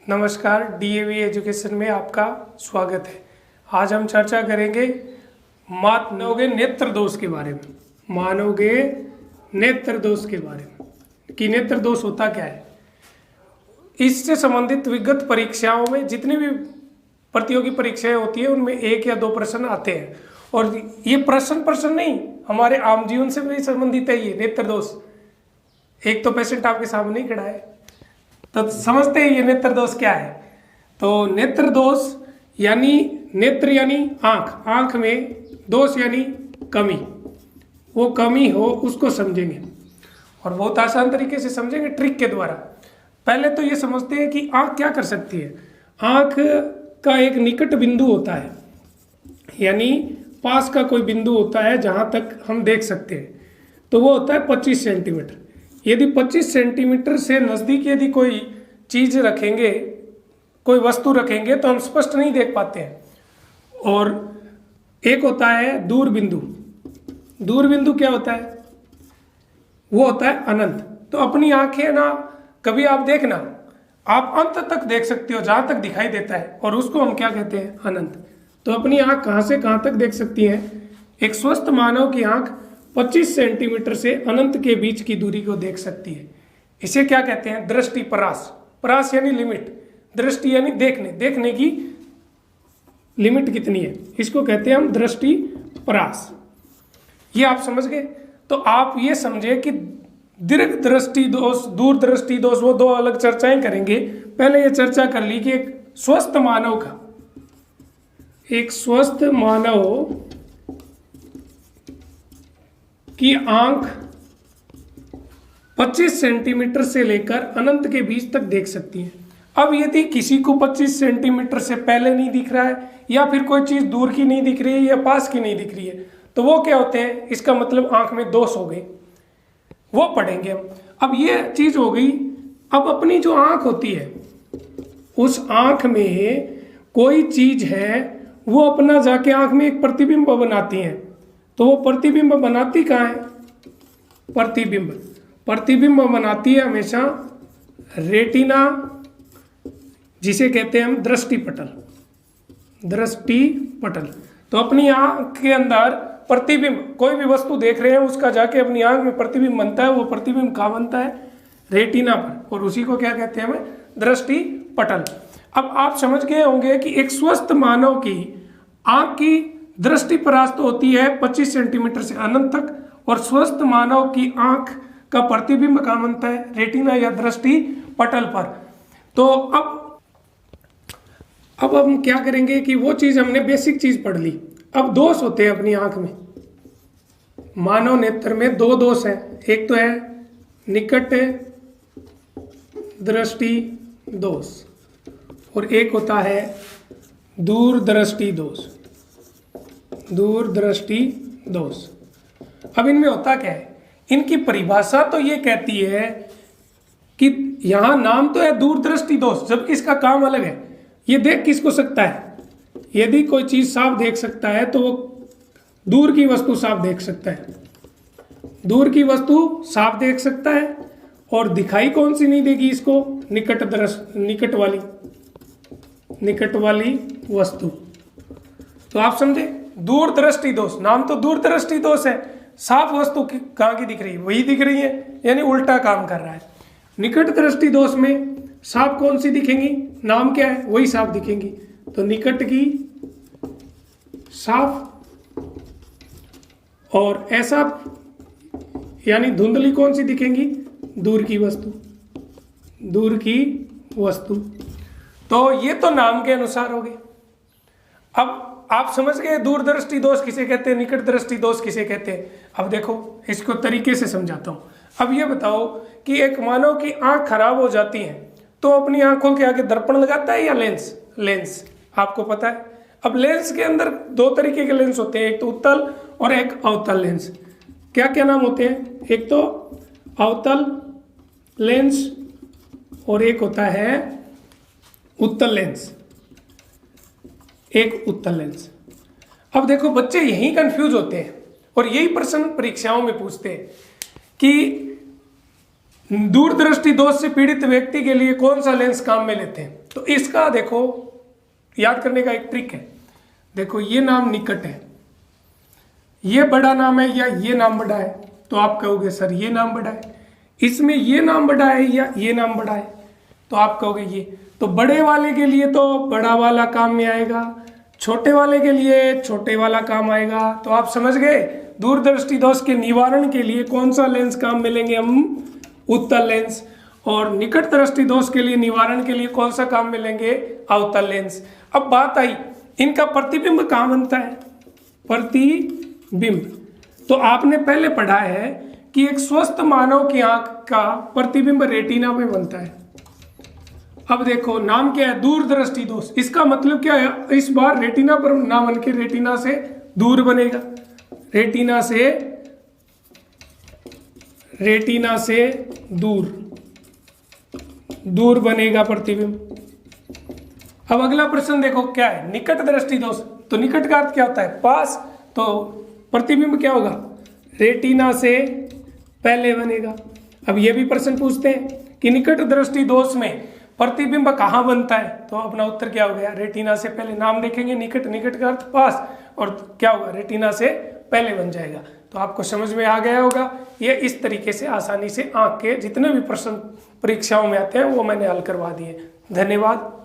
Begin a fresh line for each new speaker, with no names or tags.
नमस्कार, DAV education में आपका स्वागत है। आज हम चर्चा करेंगे मानोगे नेत्र दोष के बारे में। मानोगे नेत्र दोष के बारे में कि नेत्र दोष होता क्या है। इससे संबंधित विगत परीक्षाओं में जितनी भी प्रतियोगी परीक्षाएं होती है उनमें 1 या 2 प्रश्न आते हैं और ये प्रश्न नहीं, हमारे आम जीवन से भी संबंधित है। ये नेत्र दोष, एक तो पेशेंट आपके सामने ही खड़ा है, तो समझते हैं ये नेत्र दोष क्या है। तो नेत्र दोष यानी नेत्र यानी आंख, आंख में दोष यानी कमी, वो कमी हो उसको समझेंगे और बहुत आसान तरीके से समझेंगे ट्रिक के द्वारा। पहले तो ये समझते हैं कि आंख क्या कर सकती है। आंख का एक निकट बिंदु होता है, यानी पास का कोई बिंदु होता है जहां तक हम देख सकते हैं, तो वो होता है 25 सेंटीमीटर। यदि 25 सेंटीमीटर से नज़दीक यदि कोई चीज़ रखेंगे, कोई वस्तु रखेंगे तो हम स्पष्ट नहीं देख पाते हैं। और एक होता है दूर बिंदु। दूर बिंदु क्या होता है? वो होता है अनंत। तो अपनी आंखें ना, कभी आप देखना, आप अंत तक देख सकते हो जहां तक दिखाई देता है, और उसको हम क्या कहते हैं? अनंत। तो अपनी आंख कहां से कहां तक देख सकती है? एक स्वस्थ मानव की आंख 25 सेंटीमीटर से अनंत के बीच की दूरी को देख सकती है। इसे क्या कहते हैं? दृष्टि परास। परास यानी लिमिट, दृष्टि यानी देखने की लिमिट कितनी है, इसको कहते हैं हम दृष्टि परास। ये आप समझ गए। तो आप ये समझे कि दीर्घ दृष्टि दोष, दूर दृष्टि दोष, वो 2 अलग चर्चाएं करेंगे। पहले ये चर्चा कर ली कि एक स्वस्थ मानव की आंख 25 सेंटीमीटर से लेकर अनंत के बीच तक देख सकती है। अब यदि किसी को 25 सेंटीमीटर से पहले नहीं दिख रहा है, या फिर कोई चीज दूर की नहीं दिख रही है या पास की नहीं दिख रही है, तो वो क्या होते हैं? इसका मतलब आंख में दोष हो गए, वो पढ़ेंगे हम। अब ये चीज हो गई। अब अपनी जो आंख होती है, उस आंख में कोई चीज है, वो अपना जाके आंख में एक प्रतिबिंब बनाती है। तो वो प्रतिबिंब बनाती कहाँ है? प्रतिबिंब बनाती है हमेशा रेटिना, जिसे कहते हैं हम दृष्टिपटल। तो अपनी आंख के अंदर प्रतिबिंब, कोई भी वस्तु देख रहे हैं उसका जाके अपनी आंख में प्रतिबिंब बनता है। वो प्रतिबिंब कहाँ बनता है? रेटिना पर, और उसी को क्या कहते हैं? हमें दृष्टिपटल। अब आप समझ गए होंगे कि एक स्वस्थ मानव की आंख की दृष्टि परास तो होती है 25 सेंटीमीटर से अनंत तक, और स्वस्थ मानव की आंख का प्रतिबिंब कहाँ बनता है? रेटिना या दृष्टि पटल पर। तो अब हम क्या करेंगे कि वो चीज हमने बेसिक चीज पढ़ ली। अब दोष होते हैं अपनी आंख में। मानव नेत्र में 2 दोष हैं। एक तो है निकट दृष्टि दोष और एक होता है दूर दृष्टि दोष। अब इनमें होता क्या है? इनकी परिभाषा तो ये कहती है कि यहां नाम तो है दूर दृष्टि दोष, जबकि इसका काम अलग है। ये देख किसको सकता है? यदि कोई चीज साफ देख सकता है तो वो दूर की वस्तु साफ देख सकता है। दूर की वस्तु साफ देख सकता है, और दिखाई कौन सी नहीं देगी इसको? निकट वाली वस्तु। तो आप समझे, दूर दृष्टि दोष, नाम तो दूर दृष्टि दोष है। साफ वस्तु कहाँ की दिख रही है? वही दिख रही है, यानी उल्टा काम कर रहा है। निकट दृष्टि दोष में साफ कौन सी दिखेंगी? नाम क्या है? वही साफ दिखेंगी। तो निकट की साफ, और ऐसा यानी धुंधली कौन सी दिखेंगी? दूर की वस्तु। तो ये तो नाम के अनुसार हो गए। अब आप समझ गए दूर दृष्टि दोष किसे कहते हैं, निकट दृष्टि दोष किसे कहते हैं। अब देखो, इसको तरीके से समझाता हूं। अब ये बताओ कि एक मानव की आंख खराब हो जाती है तो अपनी आंखों के आगे दर्पण लगाता है या लेंस? आपको पता है। अब लेंस के अंदर 2 तरीके के लेंस होते हैं, एक तो उत्तल और एक अवतल लेंस। क्या क्या नाम होते हैं? एक तो अवतल लेंस और एक होता है उत्तल लेंस। अब देखो, बच्चे यही कंफ्यूज होते हैं और यही प्रश्न परीक्षाओं में पूछते हैं कि दूरदृष्टि दोष से पीड़ित व्यक्ति के लिए कौन सा लेंस काम में लेते हैं। तो इसका देखो याद करने का एक ट्रिक है। देखो ये नाम निकट है, ये बड़ा नाम है या ये नाम बड़ा है, तो आप कहोगे सर ये नाम बड़ा है। इसमें ये नाम बड़ा है या ये नाम बड़ा है, तो आप कहोगे ये। तो बड़े वाले के लिए तो बड़ा वाला काम में आएगा, छोटे वाले के लिए छोटे वाला काम आएगा। तो आप समझ गए, दूरदृष्टि दोष के निवारण के लिए कौन सा लेंस काम में लेंगे हम, उत्तल लेंस। और निकट दृष्टि दोष के लिए निवारण के लिए कौन सा काम में लेंगे, अवतल लेंस। अब बात आई इनका प्रतिबिंब कहाँ बनता है, प्रतिबिंब। तो आपने पहले पढ़ा है कि एक स्वस्थ मानव की आंख का प्रतिबिंब रेटिना में बनता है। अब देखो नाम क्या है, दूरदृष्टि दोष। इसका मतलब क्या है, इस बार रेटिना पर ना बन के रेटिना से दूर बनेगा, रेटिना से दूर बनेगा प्रतिबिंब। अब अगला प्रश्न देखो क्या है, निकट दृष्टि दोष। तो निकट का अर्थ क्या होता है, पास। तो प्रतिबिंब क्या होगा, रेटिना से पहले बनेगा। अब ये भी प्रश्न पूछते हैं कि निकट दृष्टि दोष में प्रतिबिंब कहाँ बनता है, तो अपना उत्तर क्या हो गया, रेटिना से पहले। नाम देखेंगे निकट, निकट का अर्थ पास, और क्या होगा, रेटिना से पहले बन जाएगा। तो आपको समझ में आ गया होगा। ये इस तरीके से आसानी से आंख के जितने भी प्रश्न परीक्षाओं में आते हैं वो मैंने हल करवा दिए। धन्यवाद।